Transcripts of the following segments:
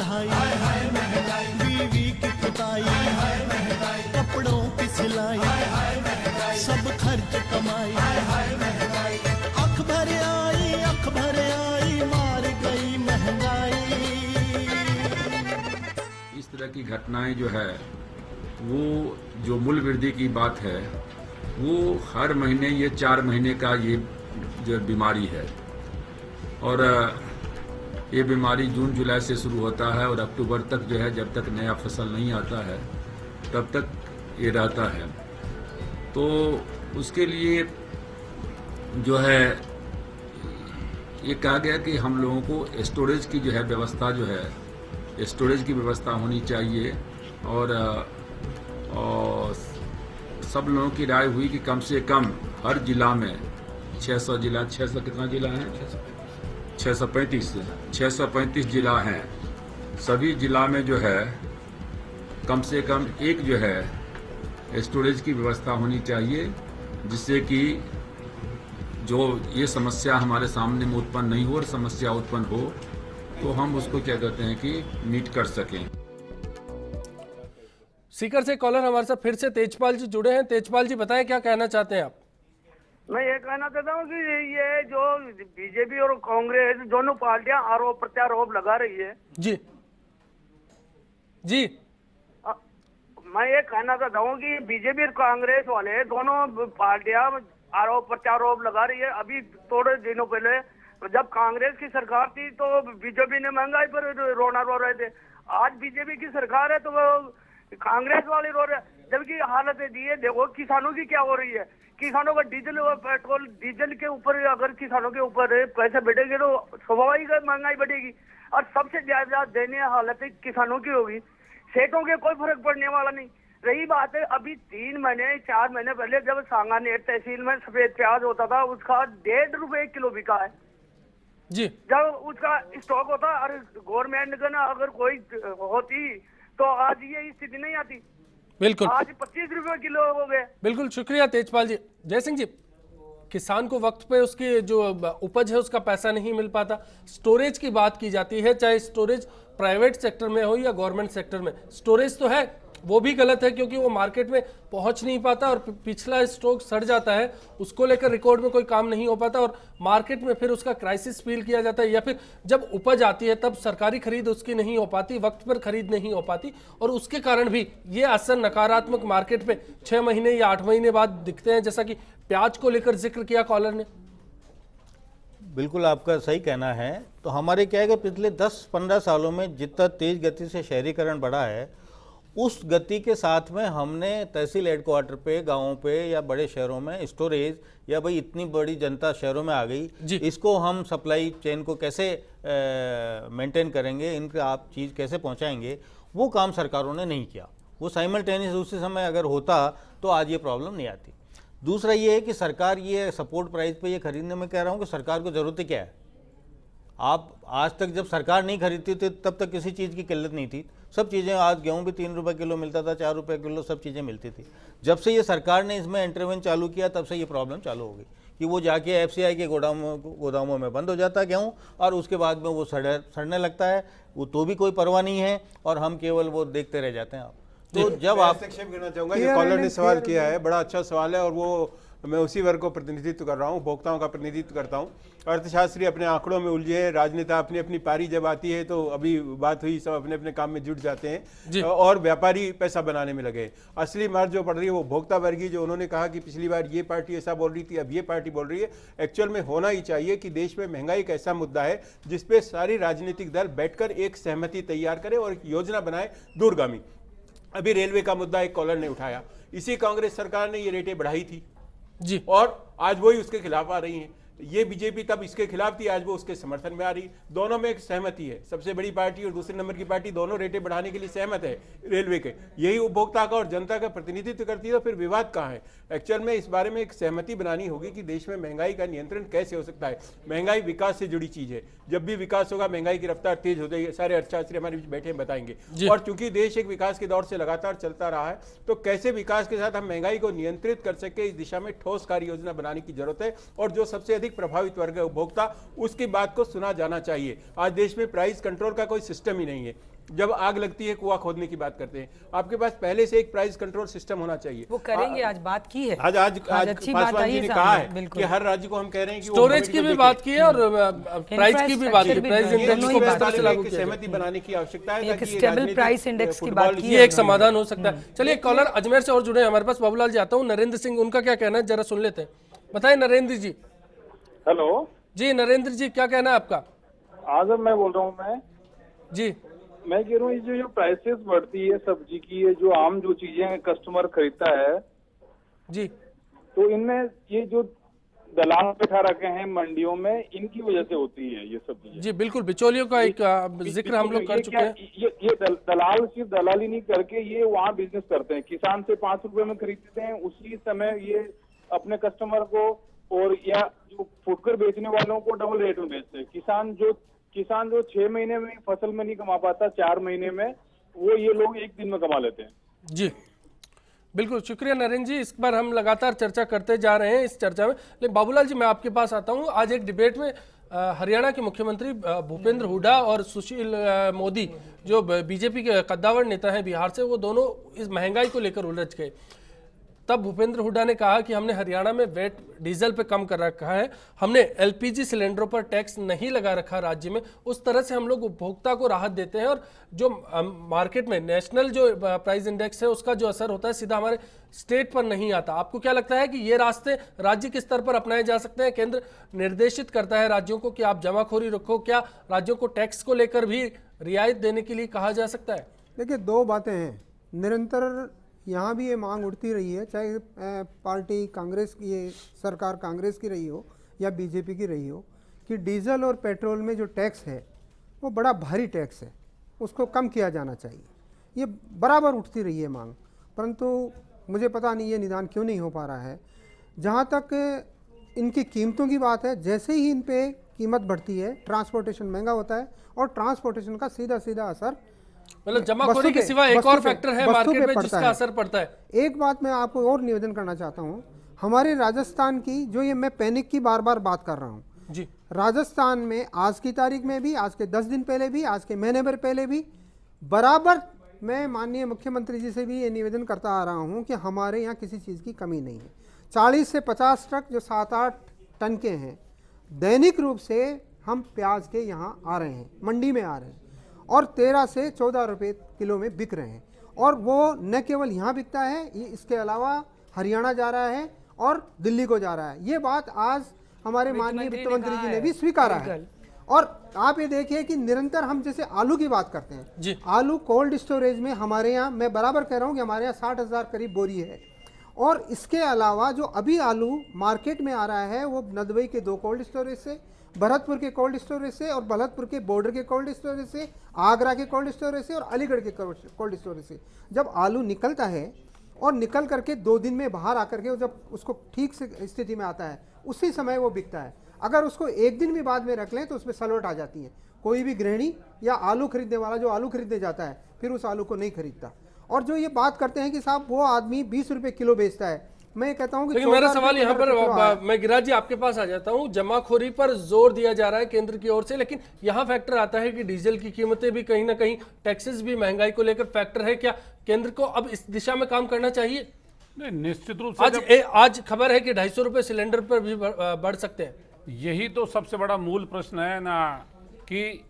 पढ़ाई, बीवी की पुताई, कपड़ों की सिलाई, सब खर्च कमाई, अख भर आई मार गई महंगाई। इस तरह की घटनाएं जो है वो जो मूल्य वृद्धि की बात है वो हर महीने ये 4 महीने का ये जो बीमारी है और ये बीमारी जून जुलाई से शुरू होता है और अक्टूबर तक जो है जब तक नया फसल नहीं आता है तब तक ये रहता है। तो उसके लिए जो है ये कहा गया कि हम लोगों को स्टोरेज की जो है व्यवस्था जो है स्टोरेज की व्यवस्था होनी चाहिए और सब लोगों की राय हुई कि कम से कम हर जिला में 600 जिला 600 कितना जिला है 635 जिला हैं। सभी जिला में जो है कम से कम एक जो है स्टोरेज की व्यवस्था होनी चाहिए जिससे कि जो ये समस्या हमारे सामने में उत्पन्न नहीं हो और समस्या उत्पन्न हो तो हम उसको क्या कहते हैं कि मीट कर सकें। सीकर से कॉलर हमारे साथ फिर से तेजपाल जी जुड़े हैं। तेजपाल जी बताएं क्या कहना चाहते हैं आप। मैं ये कहना चाहता हूँ कि ये जो बीजेपी और कांग्रेस दोनों पार्टियां आरोप प्रत्यारोप लगा रही है जी जी मैं ये कहना चाहता हूँ कि बीजेपी और कांग्रेस वाले दोनों पार्टियां आरोप प्रत्यारोप लगा रही है। अभी थोड़े दिनों पहले जब कांग्रेस की सरकार थी तो बीजेपी ने महंगाई पर रोना रो रहे थे। आज बीजेपी की सरकार है तो वो कांग्रेस वाले रो रहे, जबकि हालत ये देखो किसानों की क्या हो रही है। किसानों का डीजल और पेट्रोल डीजल के ऊपर अगर किसानों के ऊपर पैसे बढ़ेंगे तो स्वाभाविक महंगाई बढ़ेगी और सबसे ज्यादा दयनीय हालत किसानों की होगी। सेठों के कोई फर्क पड़ने वाला नहीं। रही बात है अभी 3 महीने 4 महीने पहले जब सांगानेर तहसील में सफेद प्याज होता था उसका 1.5 रुपए किलो बिका है जी। जब उसका स्टॉक होता और गवर्नमेंट का ना अगर कोई होती तो आज ये स्थिति नहीं आती। बिल्कुल आज 25 रुपए किलो हो गए। बिल्कुल शुक्रिया तेजपाल जी। जय सिंह जी, किसान को वक्त पे उसकी जो उपज है उसका पैसा नहीं मिल पाता। स्टोरेज की बात की जाती है, चाहे स्टोरेज प्राइवेट सेक्टर में हो या गवर्नमेंट सेक्टर में, स्टोरेज तो है वो भी गलत है क्योंकि वो मार्केट में पहुंच नहीं पाता और पिछला स्टॉक सड़ जाता है, उसको लेकर रिकॉर्ड में कोई काम नहीं हो पाता और मार्केट में फिर उसका क्राइसिस फील किया जाता है या फिर जब उपज आती है तब सरकारी खरीद उसकी नहीं हो पाती, वक्त पर खरीद नहीं हो पाती और उसके कारण भी ये असर नकारात्मक मार्केट पे 6 महीने या 8 महीने बाद दिखते हैं, जैसा कि प्याज को लेकर जिक्र किया कॉलर ने। बिल्कुल आपका सही कहना है। तो हमारे क्या है कि पिछले 10-15 सालों में जितना तेज गति से शहरीकरण बढ़ा है उस गति के साथ में हमने तहसील हेडक्वार्टर पे, गांवों पे या बड़े शहरों में स्टोरेज या भाई इतनी बड़ी जनता शहरों में आ गई, इसको हम सप्लाई चेन को कैसे मेंटेन करेंगे, इनका आप चीज़ कैसे पहुंचाएंगे, वो काम सरकारों ने नहीं किया। वो साइमल्टेनियस उसी समय अगर होता तो आज ये प्रॉब्लम नहीं आती। दूसरा ये है कि सरकार ये सपोर्ट प्राइस पे ये खरीदने में कह रहा हूँ कि सरकार को ज़रूरत क्या है। आप आज तक जब सरकार नहीं खरीदती थी तब तक किसी चीज़ की किल्लत नहीं थी, सब चीज़ें, आज गेहूं भी 3 रुपए किलो मिलता था, 4 रुपए किलो सब चीज़ें मिलती थी। जब से ये सरकार ने इसमें इंटरवेंशन चालू किया तब से ये प्रॉब्लम चालू हो गई कि वो जाके एफसीआई के गोदामों में बंद हो जाता है गेहूँ और उसके बाद में वो सड़ने लगता है, वो तो भी कोई परवाह नहीं है और हम केवल वो देखते रह जाते हैं। आप तो जब आप संक्षेप करना चाहूँगा, जो कॉलर ने सवाल किया है बड़ा अच्छा सवाल है और वो मैं उसी वर्ग को प्रतिनिधित्व कर रहा हूँ, उपभोक्ताओं का प्रतिनिधित्व करता हूँ। अर्थशास्त्री अपने आंकड़ों में उलझे हैं, राजनेता अपनी अपनी पारी जब आती है तो अभी बात हुई सब अपने अपने काम में जुट जाते हैं और व्यापारी पैसा बनाने में लगे। असली मार जो पड़ रही है वो उपभोक्ता वर्ग ही, जो उन्होंने कहा कि पिछली बार ये पार्टी ऐसा बोल रही थी अब ये पार्टी बोल रही है। एक्चुअल में होना ही चाहिए कि देश में महंगाई एक ऐसा मुद्दा है जिसपे सारी राजनीतिक दल बैठकर एक सहमति तैयार करे और एक योजना बनाए दूरगामी। अभी रेलवे का मुद्दा एक कॉलर ने उठाया, इसी कांग्रेस सरकार ने ये रेटें बढ़ाई थी जी और आज वही उसके खिलाफ आ रही हैं। ये बीजेपी तब इसके खिलाफ थी, आज वो उसके समर्थन में आ रही। दोनों में एक सहमति है, सबसे बड़ी पार्टी और दूसरे नंबर की पार्टी दोनों रेटें बढ़ाने के लिए सहमत है रेलवे के। यही उपभोक्ता का और जनता का प्रतिनिधित्व करती है, तो फिर विवाद कहाँ है। एक्चुअल में इस बारे में एक सहमति बनानी होगी कि देश में महंगाई का नियंत्रण कैसे हो सकता है। महंगाई विकास से जुड़ी चीज है, जब भी विकास होगा महंगाई की रफ्तार तेज हो जाएगी। सारे अर्थशास्त्री हमारे बीच बैठे बताएंगे। और चूंकि देश एक विकास के दौर से लगातार चलता रहा है, तो कैसे विकास के साथ हम महंगाई को नियंत्रित कर सके, इस दिशा में ठोस कार्य योजना बनाने की जरूरत है। और जो सबसे अधिक अत्यधिक प्रभावित वर्ग है उपभोक्ता, उसकी बात को सुना जाना चाहिए। आज देश में प्राइस कंट्रोल का कोई सिस्टम ही नहीं है। जब आग लगती है कुआं खोदने की बात करते हैं, आपके पास पहले से एक प्राइस कंट्रोल सिस्टम होना चाहिए। वो करेंगे, आज बात की है, आज अच्छी बात पासवान आई जी है ने सामने, कहा है बिल्कुल। कि हर राज्य को हम कह रहे हैं कि वो स्टोरेज कमेटी की को भी देखे। बात की है और प्राइस की भी बात की, Infrastructure प्राइस भी इंडेक्स दोनों को ही किस बात तरह से की। लागू एक किया जाए। सहमति बनाने की आवश्यकता है एक ताकि स्टेबल राजनीतिक प्राइस इंडेक्स की फुटबॉल बात की ये है एक समाधान हो सकता है। चलिए कॉलर अजमेर से और जुड़े हैं हमारे पास, बाबूलाल जी आता हूँ, नरेंद्र सिंह उनका क्या कहना है जरा सुन लेते हैं। बताइए नरेंद्र जी। हेलो जी नरेंद्र जी, क्या कहना है आपका? आजम मैं बोल रहा हूँ। जी मैं कह रहा हूँ ये जो प्राइसेस बढ़ती है सब्जी की, ये जो आम जो चीजें कस्टमर खरीदता है, जी तो इनमें ये जो दलाल बैठा रखे हैं मंडियों में, इनकी वजह से होती है ये सब चीजें। जी बिल्कुल, बिचौलियों का एक जिक्र हम लोग कर चुके हैं। ये दलाल सिर्फ दलाली नहीं करके ये वहाँ बिजनेस करते हैं। किसान से 5 रुपए में खरीदते हैं, उसी समय ये अपने कस्टमर को और या जो फुटकर बेचने वालों को डबल रेट में बेचते हैं। किसान जो 6 महीने में फसल में नहीं कमा पाता, 4 महीने में, वो ये लोग एक दिन में कमा लेते हैं। जी बिल्कुल, शुक्रिया नरेंद्र जी। इस बार हम लगातार चर्चा करते जा रहे हैं इस चर्चा में। लेकिन बाबूलाल जी, मैं आपके पास आता हूं। आज एक डिबेट में हरियाणा के मुख्यमंत्री भूपेंद्र हुड्डा और सुशील मोदी जो बीजेपी के कद्दावर नेता हैं बिहार से, वो दोनों इस महंगाई को लेकर उलझ गए। तब भूपेंद्र हुड्डा ने कहा कि हमने हरियाणा में वेट डीजल पे कम कर रखा है, हमने एलपीजी सिलेंडरों पर टैक्स नहीं लगा रखा राज्य में, उस तरह से हम लोग उपभोक्ता को राहत देते हैं और जो मार्केट में नेशनल जो प्राइस इंडेक्स है उसका जो असर होता है सीधा हमारे स्टेट पर नहीं आता। आपको क्या लगता है कि ये रास्ते राज्य के स्तर पर अपनाए जा सकते हैं? केंद्र निर्देशित करता है राज्यों को कि आप जमाखोरी रखो, क्या राज्यों को टैक्स को लेकर भी रियायत देने के लिए कहा जा सकता है? देखिए, दो बातें हैं। निरंतर यहाँ भी ये मांग उठती रही है, चाहे पार्टी कांग्रेस की, ये सरकार कांग्रेस की रही हो या बीजेपी की रही हो, कि डीजल और पेट्रोल में जो टैक्स है वो बड़ा भारी टैक्स है, उसको कम किया जाना चाहिए। ये बराबर उठती रही है मांग, परंतु मुझे पता नहीं ये निदान क्यों नहीं हो पा रहा है। जहाँ तक इनकी कीमतों की बात है, जैसे ही इन पे कीमत बढ़ती है ट्रांसपोर्टेशन महंगा होता है और ट्रांसपोर्टेशन का सीधा सीधा असर, मतलब जमाखोरी के सिवा एक और फैक्टर है मार्केट में जिसका असर पड़ता है। एक बात मैं आपको और निवेदन करना चाहता हूँ, हमारे राजस्थान की जो ये मैं पैनिक की बार बार बात कर रहा हूँ जी, राजस्थान में आज की तारीख में भी, आज के 10 दिन पहले भी, आज के महीने भर पहले भी बराबर मैं माननीय मुख्यमंत्री जी से भी ये निवेदन करता आ रहा हूँ कि हमारे यहाँ किसी चीज़ की कमी नहीं है। 40 से 50 ट्रक जो 7-8 टन के हैं, दैनिक रूप से हम प्याज के यहाँ आ रहे हैं, मंडी में आ रहे हैं और 13 से 14 रुपये किलो में बिक रहे हैं। और वो न केवल यहाँ बिकता है, ये इसके अलावा हरियाणा जा रहा है और दिल्ली को जा रहा है। ये बात आज हमारे माननीय वित्त मंत्री जी ने भी स्वीकारा है। और आप ये देखिए कि निरंतर हम जैसे आलू की बात करते हैं जी, आलू कोल्ड स्टोरेज में हमारे यहाँ, मैं बराबर कह रहा हूँ कि हमारे यहाँ 60,000 करीब बोरी है। और इसके अलावा जो अभी आलू मार्केट में आ रहा है वो नदवई के 2 कोल्ड स्टोरेज से, भरतपुर के कोल्ड स्टोरेज से और भरतपुर के बॉर्डर के कोल्ड स्टोरेज से, आगरा के कोल्ड स्टोरेज से और अलीगढ़ के कोल्ड स्टोरेज से जब आलू निकलता है और निकल करके 2 दिन में बाहर आकर के जब उसको ठीक से स्थिति में आता है, उसी समय वो बिकता है। अगर उसको 1 दिन भी बाद में रख लें तो उसमें सलवट आ जाती है। कोई भी गृहिणी या आलू खरीदने वाला जो आलू खरीदने जाता है फिर उस आलू को नहीं खरीदता। और जो ये बात करते हैं कि साहब वो आदमी 20 रुपये किलो बेचता है, मैं कहता हूं कि लेकिन मेरा सवाल यहाँ पर, मैं गिरिराज जी आपके पास आ जाता हूँ। जमाखोरी पर जोर दिया जा रहा है केंद्र की ओर से, लेकिन यहाँ फैक्टर आता है कि डीजल की कीमतें भी कहीं ना कहीं, टैक्सेस भी महंगाई को लेकर फैक्टर है। क्या केंद्र को अब इस दिशा में काम करना चाहिए? नहीं, निश्चित रूप से आज खबर है कि 250 रुपये सिलेंडर पर भी बढ़ सकते हैं। यही तो सबसे बड़ा मूल प्रश्न है ना, कि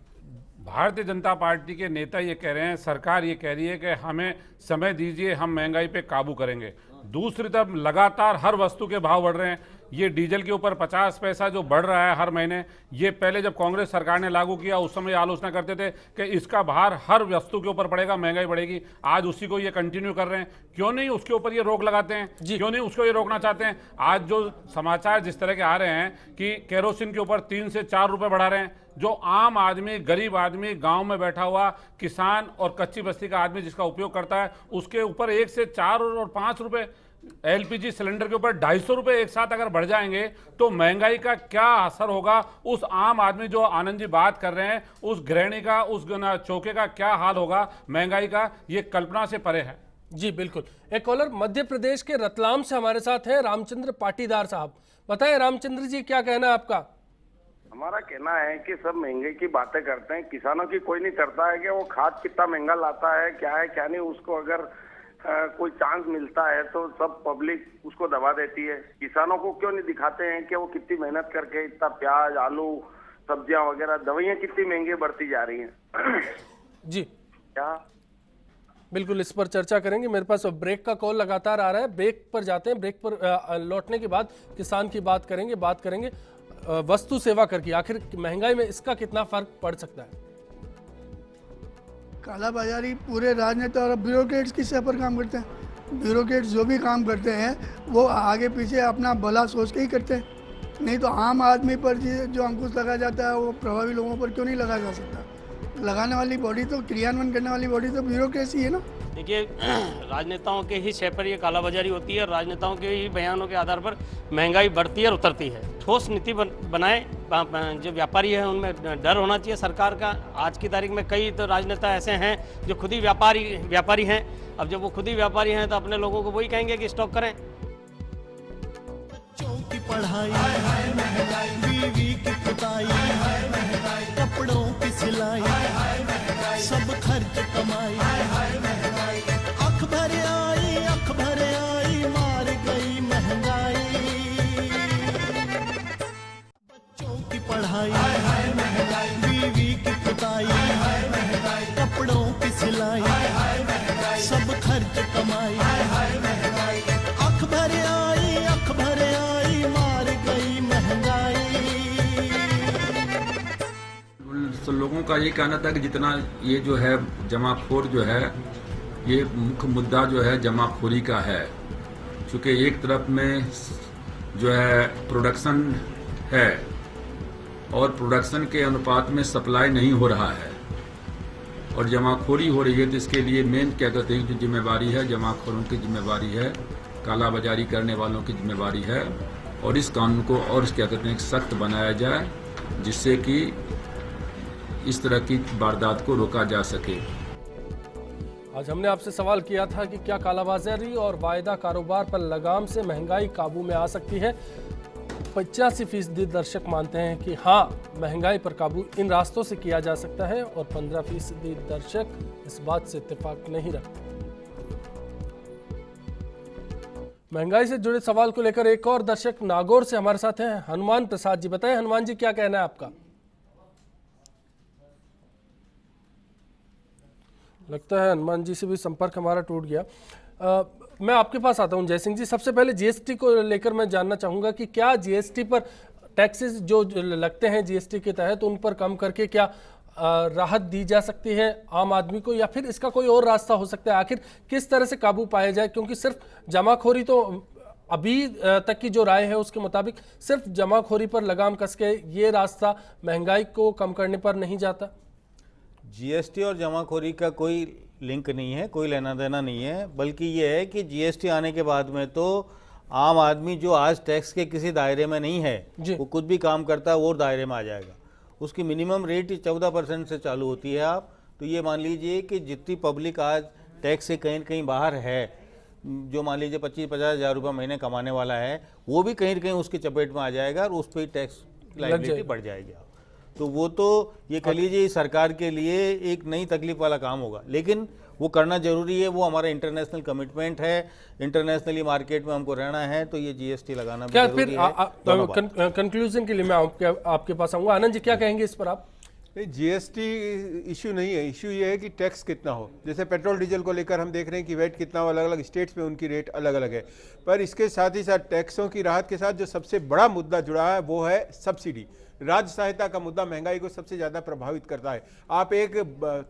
भारतीय जनता पार्टी के नेता ये कह रहे हैं, सरकार ये कह रही है कि हमें समय दीजिए, हम महंगाई पे काबू करेंगे। दूसरी तरफ लगातार हर वस्तु के भाव बढ़ रहे हैं। ये डीजल के ऊपर 50 पैसा जो बढ़ रहा है हर महीने, ये पहले जब कांग्रेस सरकार ने लागू किया उस समय आलोचना करते थे कि इसका भार हर वस्तु के ऊपर पड़ेगा, महंगाई बढ़ेगी। आज उसी को ये कंटिन्यू कर रहे हैं। क्यों नहीं उसके ऊपर ये रोक लगाते हैं? क्यों नहीं उसको ये रोकना चाहते हैं? आज जो समाचार जिस तरह के आ रहे हैं कि केरोसिन के ऊपर 3 से 4 रुपये बढ़ा रहे हैं, जो आम आदमी, गरीब आदमी, गांव में बैठा हुआ किसान और कच्ची बस्ती का आदमी जिसका उपयोग करता है, उसके ऊपर 1 से 4 और 5 रुपये, एलपीजी सिलेंडर के ऊपर 250 रुपये एक साथ अगर बढ़ जाएंगे तो महंगाई का क्या असर होगा उस आम आदमी, जो आनंद जी बात कर रहे हैं, उस गृहिणी का, उस चौके का क्या हाल होगा महंगाई का, ये कल्पना से परे है। जी बिल्कुल। एक कॉलर मध्य प्रदेश के रतलाम से हमारे साथ हैं, रामचंद्र पाटीदार साहब। बताएं रामचंद्र जी, क्या कहना है आपका? हमारा कहना है कि सब महंगे की बातें करते हैं, किसानों की कोई नहीं करता है कि वो खाद कितना महंगा लाता है क्या नहीं। उसको अगर कोई चांस मिलता है तो सब पब्लिक उसको दबा देती है। किसानों को क्यों नहीं दिखाते हैं कि वो कितनी मेहनत करके इतना प्याज, आलू, सब्जियां वगैरह, दवाइयां कितनी महंगी बढ़ती जा रही हैं। जी क्या बिल्कुल, इस पर चर्चा करेंगे। मेरे पास ब्रेक का कॉल लगातार आ रहा है, ब्रेक पर जाते हैं। ब्रेक पर लौटने के बाद किसान की बात करेंगे वस्तु सेवा कर की। आखिर महंगाई में इसका कितना फर्क पड़ सकता है? कालाबाजारी पूरे राजनेता और ब्यूरोक्रेट्स की सह पर काम करते हैं। ब्यूरोक्रेट्स जो भी काम करते हैं वो आगे पीछे अपना भला सोच के ही करते हैं, नहीं तो आम आदमी पर जो अंकुश लगाया जाता है वो प्रभावी लोगों पर क्यों नहीं लगाया जा सकता? लगाने वाली बॉडी तो, क्रियान्वयन करने वाली बॉडी तो ब्यूरोक्रेसी है ना। देखिए, राजनेताओं के ही शय पर ये कालाबाजारी होती है, राजनेताओं के ही बयानों के आधार पर महंगाई बढ़ती है और उतरती है। ठोस नीति बनाए, जो व्यापारी है उनमें डर होना चाहिए सरकार का। आज की तारीख में कई तो राजनेता ऐसे हैं जो खुद ही व्यापारी हैं। अब जब वो खुद ही व्यापारी हैं तो अपने लोगों को वही कहेंगे कि स्टॉक करें। बच्चों की पढ़ाई, बीवी की पुताई, कपड़ों की सिलाई, सब खर्च कमाई। अख भर आई मार गई महंगाई। बच्चों की पढ़ाई, बीवी की पुताई, कपड़ों की सिलाई, सब खर्च कमाई। अख भर आई मार गई महंगाई। तो लोगों का ये कहना था कि जितना ये जो है जमाखोर जो है, ये मुख्य मुद्दा जो है जमाखोरी का है। चूँकि एक तरफ में जो है प्रोडक्शन है और प्रोडक्शन के अनुपात में सप्लाई नहीं हो रहा है और जमाखोरी हो रही है, तो इसके लिए मेन क्या कहते हैं जो जिम्मेवारी है, जमाखोरों की जिम्मेवारी है, कालाबाजारी करने वालों की जिम्मेवारी है। और इस कानून को और क्या कहते हैं सख्त बनाया जाए, जिससे कि इस तरह की वारदात को रोका जा सके। आज हमने आपसे सवाल किया था कि क्या कालाबाजारी और वायदा कारोबार पर लगाम से महंगाई काबू में आ सकती है। 85% दर्शक मानते हैं कि हाँ, महंगाई पर काबू इन रास्तों से किया जा सकता है और 15% दर्शक इस बात से इत्तेफाक नहीं रखते। महंगाई से जुड़े सवाल को लेकर एक और दर्शक नागौर से हमारे साथ हैं, हनुमान प्रसाद जी। बताएं हनुमान जी, क्या कहना है आपका? लगता है हनुमान जी से भी संपर्क हमारा टूट गया। मैं आपके पास आता हूं जय सिंह जी। सबसे पहले जीएसटी को लेकर मैं जानना चाहूंगा कि क्या जीएसटी पर टैक्सेस जो लगते हैं जीएसटी के तहत, उन पर कम करके क्या राहत दी जा सकती है आम आदमी को, या फिर इसका कोई और रास्ता हो सकता है? आखिर किस तरह से काबू पाया जाए, क्योंकि सिर्फ जमाखोरी तो अभी तक की जो राय है उसके मुताबिक सिर्फ जमाखोरी पर लगाम कस के ये रास्ता महंगाई को कम करने पर नहीं जाता। जीएसटी और जमाखोरी का कोई लिंक नहीं है, कोई लेना देना नहीं है, बल्कि ये है कि जीएसटी आने के बाद में तो आम आदमी जो आज टैक्स के किसी दायरे में नहीं है, वो कुछ भी काम करता है वो दायरे में आ जाएगा। उसकी मिनिमम रेट 14% से चालू होती है। आप तो ये मान लीजिए कि जितनी पब्लिक आज टैक्स से कहीं न कहीं बाहर है, जो मान लीजिए 25-50 हज़ार रुपये महीने कमाने वाला है, वो भी कहीं न कहीं उसकी चपेट में आ जाएगा और उस पर टैक्स लायबिलिटी बढ़ जाएगी। तो वो तो ये कह लीजिए सरकार के लिए एक नई तकलीफ वाला काम होगा, लेकिन वो करना जरूरी है। वो हमारा इंटरनेशनल कमिटमेंट है, इंटरनेशनली मार्केट में हमको रहना है, तो ये जीएसटी लगाना भी जरूरी है। कंक्लूजन के लिए मैं आपके पास आऊंगा। आनंद जी, क्या कहेंगे इस पर आप? जीएसटी इशू नहीं है, इशू ये है कि टैक्स कितना हो। जैसे पेट्रोल डीजल को लेकर हम देख रहे हैं कि वेट कितना हो, अलग अलग स्टेट्स में उनकी रेट अलग अलग है, पर इसके साथ ही साथ टैक्सों की राहत के साथ जो सबसे बड़ा मुद्दा जुड़ा है वो है सब्सिडी। राज्य सहायता का मुद्दा महंगाई को सबसे ज़्यादा प्रभावित करता है। आप एक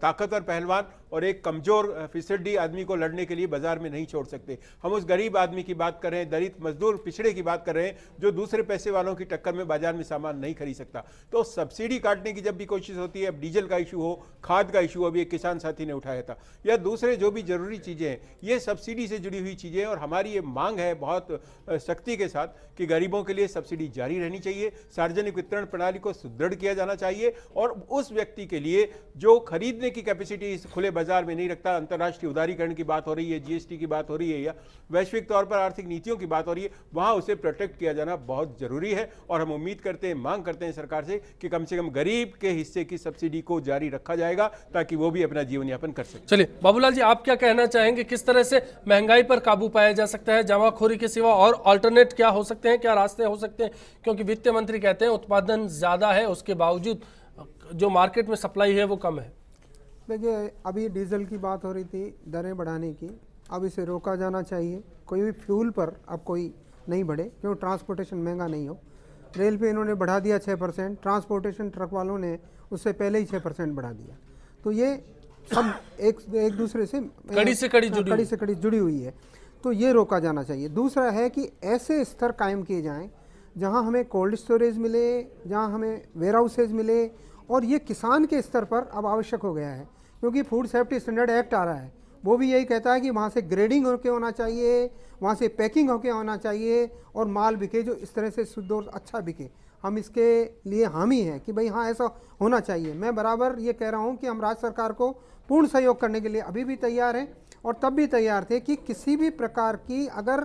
ताकतवर पहलवान और एक कमज़ोर फिसड्डी आदमी को लड़ने के लिए बाजार में नहीं छोड़ सकते। हम उस गरीब आदमी की बात कर रहे हैं, दलित मजदूर पिछड़े की बात कर रहे हैं, जो दूसरे पैसे वालों की टक्कर में बाजार में सामान नहीं खरीद सकता। तो सब्सिडी काटने की जब भी कोशिश होती है, अब डीजल का इशू हो, खाद का इशू अभी एक किसान साथी ने उठाया था, या दूसरे जो भी जरूरी चीज़ें हैं, ये सब्सिडी से जुड़ी हुई चीज़ें हैं। और हमारी ये मांग है बहुत सख्ती के साथ कि गरीबों के लिए सब्सिडी जारी रहनी चाहिए। सार्वजनिक वितरण प्रणाली को सुदृढ़ किया जाना चाहिए और उस व्यक्ति के लिए जो खरीदने की कैपेसिटी इस खुले बाजार में नहीं रखता, अंतर्राष्ट्रीय उदारीकरण की बात हो रही है, जीएसटी की बात हो रही है या वैश्विक तौर पर आर्थिक नीतियों की बात हो रही है, वहां उसे प्रोटेक्ट किया जाना बहुत जरूरी है। और हम उम्मीद करते हैं, मांग करते हैं सरकार से कि कम से कम गरीब के हिस्से की सब्सिडी को जारी रखा जाएगा ताकि वो भी अपना जीवन यापन कर सके। चलिए बाबूलाल जी, आप क्या कहना चाहेंगे, किस तरह से महंगाई पर काबू पाया जा सकता है? जमाखोरी के सिवा और अल्टरनेट क्या हो सकते हैं, क्या रास्ते हो सकते हैं? क्योंकि वित्त मंत्री कहते हैं उत्पादन ज्यादा है, उसके बावजूद जो मार्केट में सप्लाई है वो कम है। देखिए, अभी डीजल की बात हो रही थी दरें बढ़ाने की, अब इसे रोका जाना चाहिए। कोई भी फ्यूल पर अब कोई नहीं बढ़े, क्यों ट्रांसपोर्टेशन महंगा नहीं हो। रेल पे इन्होंने बढ़ा दिया 6%, ट्रांसपोर्टेशन ट्रक वालों ने उससे पहले ही 6% बढ़ा दिया। तो ये सब एक दूसरे से कड़ी से कड़ी जुड़ी हुई है, तो ये रोका जाना चाहिए। दूसरा है कि ऐसे स्तर कायम किए जाएं जहां हमें कोल्ड स्टोरेज मिले, जहां हमें वेयर हाउसेज मिले, और ये किसान के स्तर पर अब आवश्यक हो गया है, क्योंकि फूड सेफ्टी स्टैंडर्ड एक्ट आ रहा है, वो भी यही कहता है कि वहाँ से ग्रेडिंग होके होना चाहिए, वहाँ से पैकिंग होके होना चाहिए, और माल बिके जो इस तरह से शुद्ध और अच्छा बिके। हम इसके लिए हामी हैं कि भाई हाँ ऐसा होना चाहिए। मैं बराबर ये कह रहा हूँ कि हम राज्य सरकार को पूर्ण सहयोग करने के लिए अभी भी तैयार हैं, और तब भी तैयार थे कि किसी भी प्रकार की अगर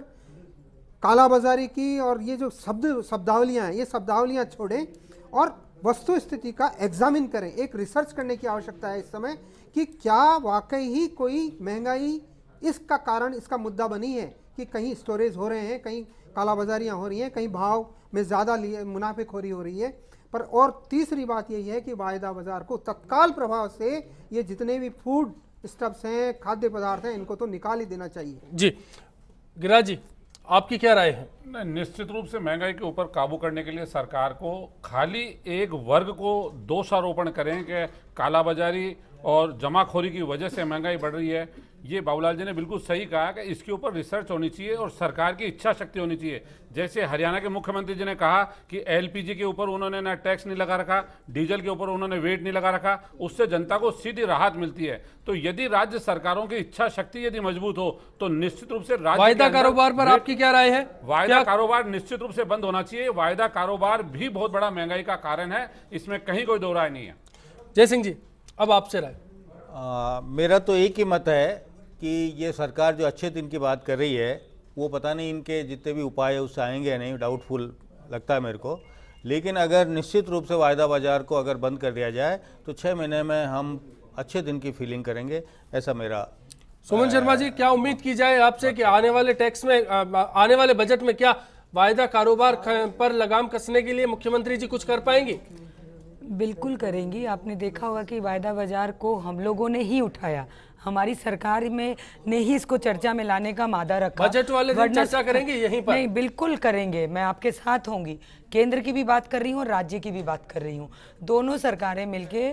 कालाबाजारी की और ये जो शब्दावलियाँ हैं, ये शब्दावलियाँ छोड़ें और वस्तु स्थिति का एग्जामिन करें। एक रिसर्च करने की आवश्यकता है इस समय कि क्या वाकई ही कोई महंगाई इसका कारण, इसका मुद्दा बनी है कि कहीं स्टोरेज हो रहे हैं, कहीं कालाबाजारियाँ हो रही हैं, कहीं भाव में ज़्यादा मुनाफेखोरी हो रही है। पर और तीसरी बात यही है कि वायदा बाजार को तत्काल प्रभाव से ये जितने भी फूड स्टफ्स हैं, खाद्य पदार्थ हैं, इनको तो निकाल ही देना चाहिए। जी गिरिराज जी, आपकी क्या राय है? निश्चित रूप से महंगाई के ऊपर काबू करने के लिए सरकार को खाली एक वर्ग को दोषारोपण करें कि कालाबाजारी और जमाखोरी की वजह से महंगाई बढ़ रही है, ये बाबूलाल जी ने बिल्कुल सही कहा कि इसके ऊपर रिसर्च होनी चाहिए और सरकार की इच्छा शक्ति होनी चाहिए। जैसे हरियाणा के मुख्यमंत्री जी ने कहा कि एलपीजी के ऊपर उन्होंने ना टैक्स नहीं लगा रखा, डीजल के ऊपर उन्होंने वेट नहीं लगा रखा, उससे जनता को सीधी राहत मिलती है। तो यदि राज्य सरकारों की इच्छा शक्ति यदि मजबूत हो तो निश्चित रूप से वायदा कारोबार पर आपकी क्या राय है? वायदा कारोबार निश्चित रूप से बंद होना चाहिए। वायदा कारोबार भी बहुत बड़ा महंगाई का कारण है, इसमें कहीं कोई दो राय नहीं है। जय सिंह जी, अब आपसे राय। मेरा तो एक ही मत है कि ये सरकार जो अच्छे दिन की बात कर रही है, वो पता नहीं इनके जितने भी उपाय है उससे आएंगे या नहीं, डाउटफुल लगता है मेरे को। लेकिन अगर निश्चित रूप से वायदा बाजार को अगर बंद कर दिया जाए तो 6 महीने में हम अच्छे दिन की फीलिंग करेंगे, ऐसा मेरा। सुमन शर्मा जी, क्या उम्मीद की जाए आपसे कि आने वाले टैक्स में, आने वाले बजट में क्या वायदा कारोबार पर लगाम कसने के लिए मुख्यमंत्री जी कुछ कर पाएंगे? बिल्कुल करेंगी। आपने देखा होगा कि वायदा बाजार को हम लोगों ने ही उठाया, हमारी सरकार में ने ही इसको चर्चा में लाने का मादा रखा। बजट वाले दिन चर्चा करेंगे यहीं पर? नहीं, बिल्कुल करेंगे, मैं आपके साथ होंगी। केंद्र की भी बात कर रही हूँ और राज्य की भी बात कर रही हूँ, दोनों सरकारें मिलके।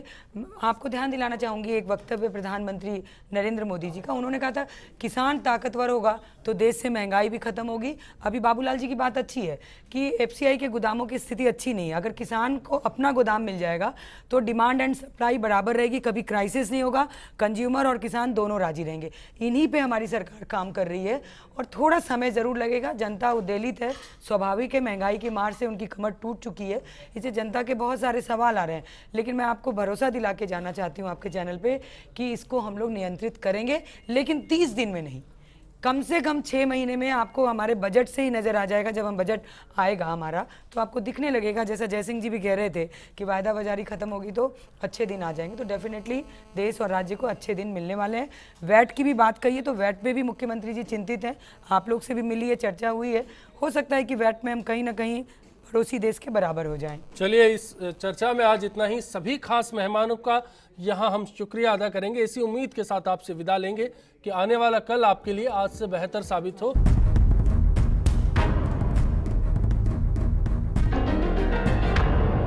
आपको ध्यान दिलाना चाहूँगी एक वक्तव्य प्रधानमंत्री नरेंद्र मोदी जी का, उन्होंने कहा था किसान ताकतवर होगा तो देश से महंगाई भी खत्म होगी। अभी बाबूलाल जी की बात अच्छी है कि एफसीआई के गोदामों की स्थिति अच्छी नहीं है। अगर किसान को अपना गोदाम मिल जाएगा तो डिमांड एंड सप्लाई बराबर रहेगी, कभी क्राइसिस नहीं होगा, कंज्यूमर और किसान दोनों राजी रहेंगे। इन्हीं पे हमारी सरकार काम कर रही है और थोड़ा समय जरूर लगेगा। जनता उद्वेलित है, स्वाभाविक है, महंगाई की मार से उनकी कमर टूट चुकी है, इससे जनता के बहुत सारे सवाल आ रहे हैं। लेकिन मैं आपको भरोसा दिला के जाना चाहती हूँ आपके चैनल पे कि इसको हम लोग नियंत्रित करेंगे, लेकिन 30 दिन में नहीं, कम से कम 6 महीने में आपको हमारे बजट से ही नज़र आ जाएगा। जब हम बजट आएगा हमारा तो आपको दिखने लगेगा, जैसा जयसिंह जी भी कह रहे थे कि वायदा बाजारी खत्म होगी तो अच्छे दिन आ जाएंगे। तो डेफिनेटली देश और राज्य को अच्छे दिन मिलने वाले हैं। वैट की भी बात कहिए तो वैट पे भी मुख्यमंत्री जी चिंतित हैं, आप लोग से भी मिली है, चर्चा हुई है। हो सकता है कि वैट में हम कहीं ना कहीं पड़ोसी देश के बराबर हो जाएं। चलिए, इस चर्चा में आज इतना ही। सभी खास मेहमानों का यहाँ हम शुक्रिया अदा करेंगे। इसी उम्मीद के साथ आपसे विदा लेंगे कि आने वाला कल आपके लिए आज से बेहतर साबित हो।